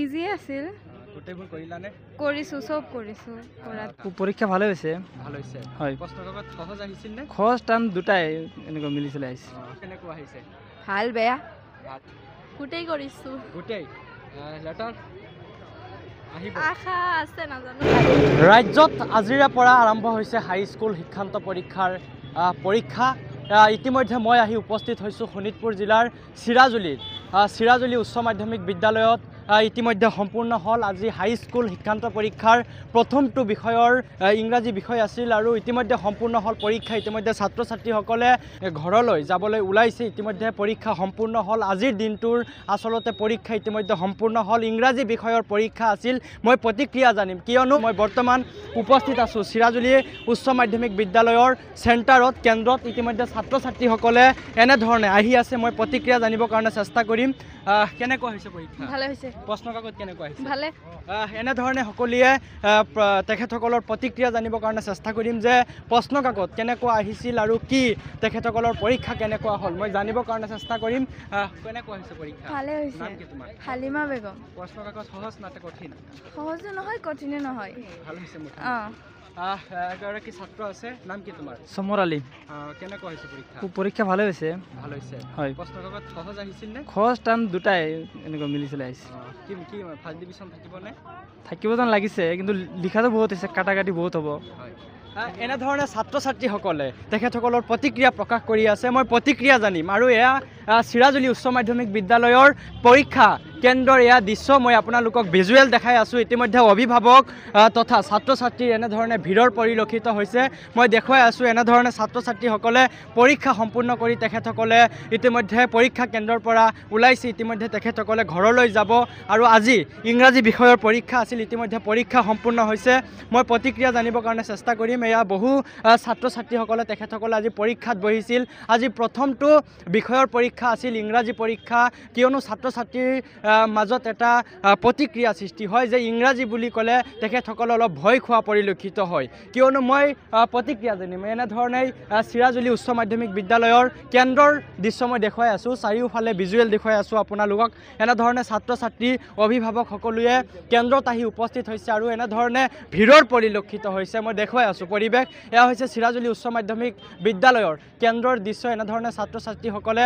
Easy আছিল। গোটেইবোৰ কৰিলানে? কৰিছো, চব কৰিছো কৰাত। পৰীক্ষা ভালে হৈছে। ভাল হৈছে। হয়। প্ৰশ্নকাকত সহজ আহিছিল নে? খৰচ টান দুটাই এনেকুৱা মিলি চলাই আহিছে। কেনেকুৱা আহিছে? ভাল বেয়া ভাত গোটেই কৰিছো। গোটেই লেটাৰ আহিব। আশা আছে নাজানো। ৰাজ্যত আজিৰে পৰা আৰম্ভ হৈছে হাইস্কুল শিক্ষান্ত পৰীক্ষাৰ পৰীক্ষা। ইতিমধ্যে মই আহি উপস্থিত হৈছোঁ শোণিতপুৰ জিলাৰ চিৰাজুলিত। চিৰাজুলি উচ্চ মাধ্যমিক বিদ্যালয়ত ইতিমধ্যে সম্পূৰ্ণ হ'ল আজি হাইস্কুল শিক্ষান্ত পৰীক্ষাৰ প্ৰথমটো বিষয়ৰ ইংৰাজী বিষয় আছিল আৰু ইতিমধ্যে সম্পূৰ্ণ হ'ল পৰীক্ষা। ইতিমধ্যে ছাত্ৰ ছাত্ৰীসকলে ঘৰলৈ যাবলৈ ওলাইছে। ইতিমধ্যে পৰীক্ষা সম্পূৰ্ণ হ'ল। আজিৰ দিনটোৰ আচলতে পৰীক্ষা ইতিমধ্যে সম্পূৰ্ণ হ'ল। ইংৰাজী বিষয়ৰ পৰীক্ষা আছিল। মই প্ৰতিক্ৰিয়া জানিম, কিয়নো মই বৰ্তমান উপস্থিত আছোঁ চিৰাজুলি উচ্চ মাধ্যমিক বিদ্যালয়ৰ চেণ্টাৰত, কেন্দ্ৰত। ইতিমধ্যে ছাত্ৰ ছাত্ৰীসকলে এনেধৰণে আহি আছে। মই প্ৰতিক্ৰিয়া জানিবৰ কাৰণে চেষ্টা কৰিম। কেনেকুৱা হৈছে পৰীক্ষা? ভালে হৈছে। প্ৰশ্নকাকত কেনেকুৱা আহিছে? ভালে। এনেধৰণে সকলোৱে তেখেতসকলৰ প্ৰতিক্ৰিয়া জানিবৰ কাৰণে চেষ্টা কৰিম যে প্ৰশ্নকাকত কেনেকুৱা আহিছিল আৰু কি তেখেতসকলৰ পৰীক্ষা কেনেকুৱা হ'ল মই জানিবৰ কাৰণে চেষ্টা কৰিম। কেনেকুৱা হৈছে পৰীক্ষা? ভালে হৈছে। নাম কি তোমাৰ? হালিমা বেগম। প্ৰশ্নকাকত সহজ না কঠিন? সহজো নহয়, কঠিনো নহয়। ভাল হৈছে মোৰ। অঁ। এগৰাকী ছাত্ৰ আছে, নাম কি তোমাৰ? চমৰ আলী। কেনেকুৱা হৈছে পৰীক্ষা? পৰীক্ষা ভালে হৈছে। ভাল হৈছে। হয়। প্ৰশ্নকাকত সহজ আহিছিল নে? খৰচ টান দুটাই এনেকুৱা মিলি চলাই আহিছে। কি ফাৰ্ষ্ট ডিভিজন থাকিবনে? থাকিব যেন লাগিছে, কিন্তু লিখাটো বহুত হৈছে, কাটা কাটি বহুত হ'ব। হয়। এনেধৰণে ছাত্ৰ ছাত্ৰীসকলে তেখেতসকলৰ প্ৰতিক্ৰিয়া প্ৰকাশ কৰি আছে। মই প্ৰতিক্ৰিয়া জানিম আৰু এয়া চিৰাজুলি উচ্চ মাধ্যমিক বিদ্যালয়ৰ পৰীক্ষা কেন্দ্ৰৰ এয়া দৃশ্য মই আপোনালোকক ভিজুৱেল দেখাই আছোঁ। ইতিমধ্যে অভিভাৱক তথা ছাত্ৰ ছাত্ৰীৰ এনেধৰণে ভিৰৰ পৰিলক্ষিত হৈছে। মই দেখুৱাই আছোঁ এনেধৰণে ছাত্ৰ ছাত্ৰীসকলে পৰীক্ষা সম্পূৰ্ণ কৰি তেখেতসকলে ইতিমধ্যে পৰীক্ষা কেন্দ্ৰৰ পৰা ওলাইছে। ইতিমধ্যে তেখেতসকলে ঘৰলৈ যাব আৰু আজি ইংৰাজী বিষয়ৰ পৰীক্ষা আছিল। ইতিমধ্যে পৰীক্ষা সম্পূৰ্ণ হৈছে। মই প্ৰতিক্ৰিয়া জানিবৰ কাৰণে চেষ্টা কৰিম। এয়া বহু ছাত্ৰ ছাত্ৰীসকলে তেখেতসকলে আজি পৰীক্ষাত বহিছিল। আজি প্ৰথমটো বিষয়ৰ পৰীক্ষা আছিল ইংৰাজী পৰীক্ষা, কিয়নো ছাত্ৰ ছাত্ৰীৰ মাজত এটা প্ৰতিক্ৰিয়া সৃষ্টি হয় যে ইংৰাজী বুলি ক'লে তেখেতসকলে অলপ ভয় খোৱা পৰিলক্ষিত হয়। কিয়নো মই প্ৰতিক্ৰিয়া জানিম এনেধৰণেই চিৰাজুলি উচ্চ মাধ্যমিক বিদ্যালয়ৰ কেন্দ্ৰৰ দৃশ্য মই দেখুৱাই আছোঁ। চাৰিওফালে ভিজুৱেল দেখুৱাই আছোঁ আপোনালোকক। এনেধৰণে ছাত্ৰ ছাত্ৰী অভিভাৱক সকলোৱে কেন্দ্ৰত আহি উপস্থিত হৈছে আৰু এনেধৰণে ভিৰৰ পৰিলক্ষিত হৈছে। মই দেখুৱাই আছোঁ পৰিৱেশ। এয়া হৈছে চিৰাজুলি উচ্চ মাধ্যমিক বিদ্যালয়ৰ কেন্দ্ৰৰ দৃশ্য। এনেধৰণে ছাত্ৰ ছাত্ৰীসকলে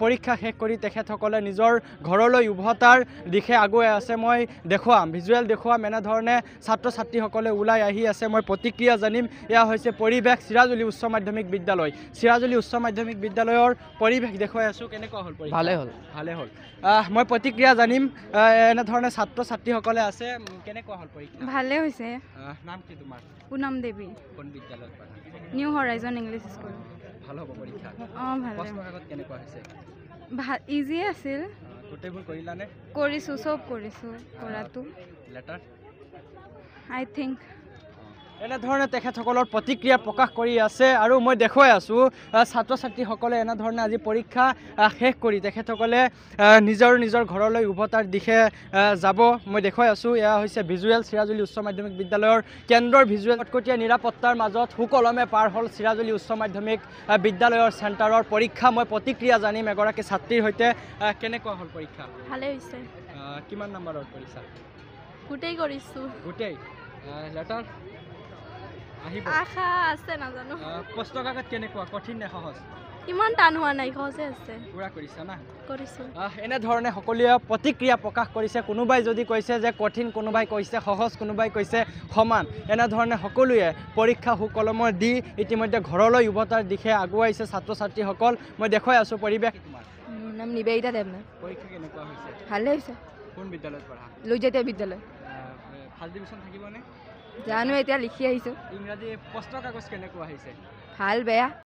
পৰীক্ষা শেষ কৰি তেখেতসকলে নিজৰ ঘৰলৈ উভতাৰ দিশে আগুৱাই আছে। মই দেখুৱাম, ভিজুৱেল দেখুৱাম। এনেধৰণে ছাত্ৰ ছাত্ৰীসকলে ওলাই আহি আছে। মই প্ৰতিক্ৰিয়া জানিম। এয়া হৈছে পৰিৱেশ চিৰাজুলি উচ্চ মাধ্যমিক বিদ্যালয়। চিৰাজুলি উচ্চ মাধ্যমিক বিদ্যালয়ৰ পৰিৱেশ দেখুৱাই আছোঁ। কেনেকুৱা হ'ল পৰীক্ষা? ভালে হ'ল। ভালে হ'ল। মই প্ৰতিক্ৰিয়া জানিম। এনেধৰণে ছাত্ৰ ছাত্ৰীসকলে আছে। কেনেকুৱা হ'ল পৰীক্ষা? ভালে হৈছে। নাম কি তোমাৰ? পুনম দেৱী। কোন বিদ্যালয়ত পঢ়া? New horizon English school. ভাল হ'ব পৰীক্ষা? অঁ, ভালে। প্ৰশ্নকাকত কেনেকুৱা হৈছে? ইজি আছিল। গোটেইবোৰ কৰিলানে? কৰিছো, চব কৰিছো কৰাটো। লেটাৰ আই থিংক। এনেধৰণে তেখেতসকলৰ প্ৰতিক্ৰিয়া প্ৰকাশ কৰি আছে আৰু মই দেখুৱাই আছোঁ ছাত্ৰ ছাত্ৰীসকলে এনেধৰণে আজি পৰীক্ষা শেষ কৰি তেখেতসকলে নিজৰ নিজৰ ঘৰলৈ উভতাৰ দিশে যাব। মই দেখুৱাই আছোঁ। এয়া হৈছে ভিজুৱেল চিৰাজুলি উচ্চ মাধ্যমিক বিদ্যালয়ৰ কেন্দ্ৰৰ ভিজুৱেল। কটকটীয়া নিৰাপত্তাৰ মাজত সুকলমে পাৰ হ'ল চিৰাজুলি উচ্চ মাধ্যমিক বিদ্যালয়ৰ চেণ্টাৰৰ পৰীক্ষা। মই প্ৰতিক্ৰিয়া জানিম এগৰাকী ছাত্ৰীৰ সৈতে। কেনেকুৱা হ'ল পৰীক্ষা? ভালে হৈছে। কিমান নম্বৰত কৰিছা? গোটেই কৰিছো। গোটেই লেটাৰ আহিব। আশা আছে নাজানো। প্ৰশ্নকাকত কেনেকুৱা, কঠিন নে সহজ? ইমান টান হোৱা নাই, সহজে আছে। পুৰা কৰিছা না? কৰিছো। এনেধৰণে সকলোৱে প্ৰতিক্ৰিয়া প্ৰকাশ কৰিছে। কোনোবাই যদি কৈছে যে কঠিন, কোনোবাই কৈছে সহজ, কোনোবাই কৈছে সমান। এনেধৰণে সকলোৱে পৰীক্ষা সুকলমে দি ইতিমধ্যে ঘৰলৈ উভতাৰ দিশে আগুৱাইছে ছাত্ৰ ছাত্ৰীসকল। মই দেখুৱাই আছোঁ পৰিৱেশ। মোৰ নাম নিবেদিতা দেৱনাথ। পৰীক্ষা কেনেকুৱা হৈছে? ভালে হৈছে। কোন বিদ্যালয়ত পঢ়া? লুইজাতীয় বিদ্যালয়। ফাৰ্ষ্ট ডিভিজন থাকিবনে? জানো, এতিয়া লিখি আহিছোঁ। ইংৰাজী প্ৰশ্নকাকত কেনেকুৱা আহিছে? ভাল বেয়া।